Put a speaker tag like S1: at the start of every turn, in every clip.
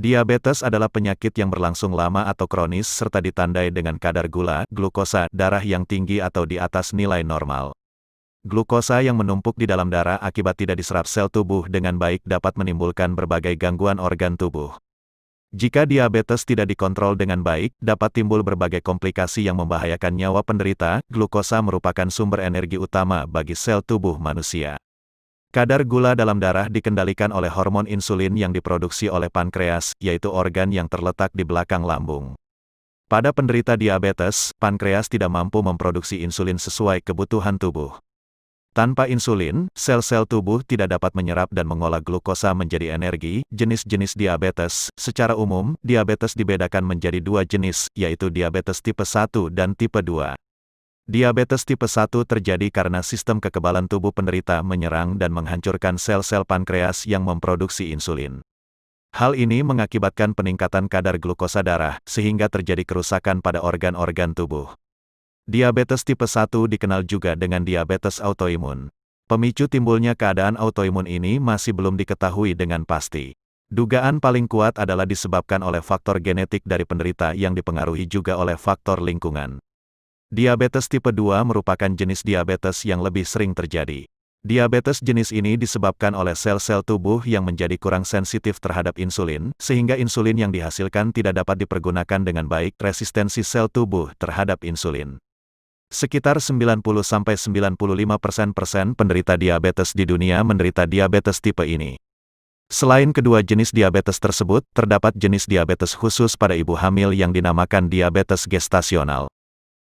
S1: Diabetes adalah penyakit yang berlangsung lama atau kronis serta ditandai dengan kadar gula, glukosa, darah yang tinggi atau di atas nilai normal. Glukosa yang menumpuk di dalam darah akibat tidak diserap sel tubuh dengan baik dapat menimbulkan berbagai gangguan organ tubuh. Jika diabetes tidak dikontrol dengan baik, dapat timbul berbagai komplikasi yang membahayakan nyawa penderita. Glukosa merupakan sumber energi utama bagi sel tubuh manusia. Kadar gula dalam darah dikendalikan oleh hormon insulin yang diproduksi oleh pankreas, yaitu organ yang terletak di belakang lambung. Pada penderita diabetes, pankreas tidak mampu memproduksi insulin sesuai kebutuhan tubuh. Tanpa insulin, sel-sel tubuh tidak dapat menyerap dan mengolah glukosa menjadi energi. Jenis-jenis diabetes. Secara umum, diabetes dibedakan menjadi dua jenis, yaitu diabetes tipe 1 dan tipe 2. Diabetes tipe 1 terjadi karena sistem kekebalan tubuh penderita menyerang dan menghancurkan sel-sel pankreas yang memproduksi insulin. Hal ini mengakibatkan peningkatan kadar glukosa darah, sehingga terjadi kerusakan pada organ-organ tubuh. Diabetes tipe 1 dikenal juga dengan diabetes autoimun. Pemicu timbulnya keadaan autoimun ini masih belum diketahui dengan pasti. Dugaan paling kuat adalah disebabkan oleh faktor genetik dari penderita yang dipengaruhi juga oleh faktor lingkungan. Diabetes tipe 2 merupakan jenis diabetes yang lebih sering terjadi. Diabetes jenis ini disebabkan oleh sel-sel tubuh yang menjadi kurang sensitif terhadap insulin, sehingga insulin yang dihasilkan tidak dapat dipergunakan dengan baik. Resistensi sel tubuh terhadap insulin. Sekitar 90–95% penderita diabetes di dunia menderita diabetes tipe ini. Selain kedua jenis diabetes tersebut, terdapat jenis diabetes khusus pada ibu hamil yang dinamakan diabetes gestasional.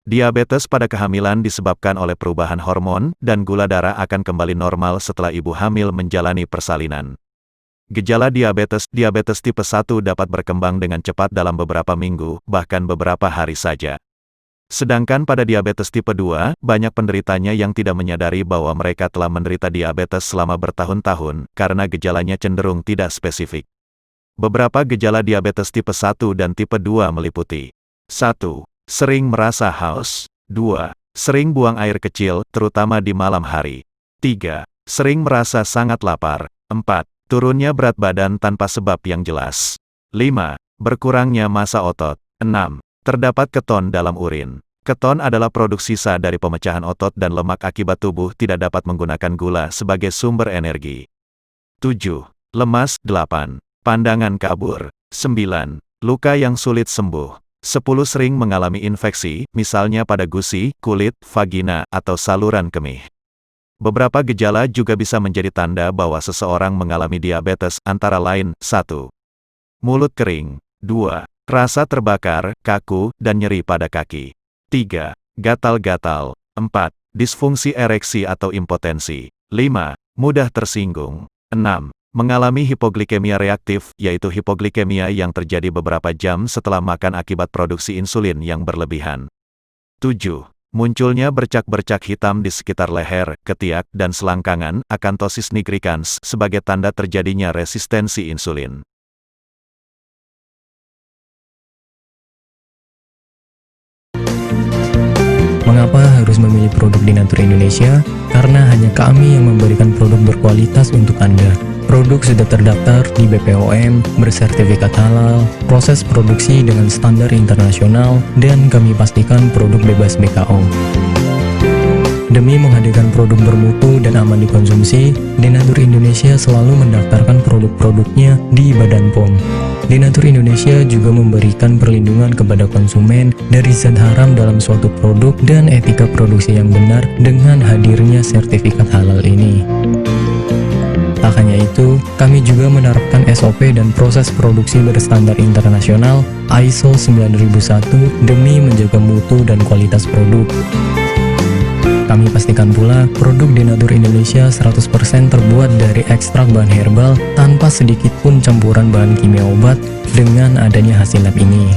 S1: Diabetes pada kehamilan disebabkan oleh perubahan hormon, dan gula darah akan kembali normal setelah ibu hamil menjalani persalinan. Gejala diabetes tipe 1 dapat berkembang dengan cepat dalam beberapa minggu, bahkan beberapa hari saja. Sedangkan pada diabetes tipe 2, banyak penderitanya yang tidak menyadari bahwa mereka telah menderita diabetes selama bertahun-tahun, karena gejalanya cenderung tidak spesifik. Beberapa gejala diabetes tipe 1 dan tipe 2 meliputi 1. Sering merasa haus. 2. Sering buang air kecil, terutama di malam hari. 3. Sering merasa sangat lapar. 4. Turunnya berat badan tanpa sebab yang jelas. 5. Berkurangnya massa otot. 6. Terdapat keton dalam urin. Keton adalah produk sisa dari pemecahan otot dan lemak akibat tubuh tidak dapat menggunakan gula sebagai sumber energi. 7. Lemas. 8. Pandangan kabur. 9. Luka yang sulit sembuh. 10. Sering mengalami infeksi, misalnya pada gusi, kulit, vagina, atau saluran kemih. Beberapa gejala juga bisa menjadi tanda bahwa seseorang mengalami diabetes, antara lain, 1. Mulut kering. 2. Rasa terbakar, kaku, dan nyeri pada kaki. 3. Gatal-gatal. 4. Disfungsi ereksi atau impotensi. 5. Mudah tersinggung. 6. Mengalami hipoglikemia reaktif, yaitu hipoglikemia yang terjadi beberapa jam setelah makan akibat produksi insulin yang berlebihan. 7. Munculnya bercak-bercak hitam di sekitar leher, ketiak, dan selangkangan, akanthosis nigricans, sebagai tanda terjadinya resistensi insulin.
S2: Mengapa harus memilih produk Dinatur Indonesia? Karena hanya kami yang memberikan produk berkualitas untuk Anda. Produk sudah terdaftar di BPOM, bersertifikat halal, proses produksi dengan standar internasional, dan kami pastikan produk bebas BKO. Demi menghadirkan produk bermutu dan aman dikonsumsi, Dinatur Indonesia selalu mendaftarkan produk-produknya di Badan POM. Dinatur Indonesia juga memberikan perlindungan kepada konsumen dari zat haram dalam suatu produk dan etika produksi yang benar dengan hadirnya sertifikat halal ini. Tak hanya itu, kami juga menerapkan SOP dan proses produksi berstandar internasional ISO 9001 demi menjaga mutu dan kualitas produk. Kami pastikan pula produk Dinatur Indonesia 100% terbuat dari ekstrak bahan herbal tanpa sedikit pun campuran bahan kimia obat dengan adanya hasil lab ini.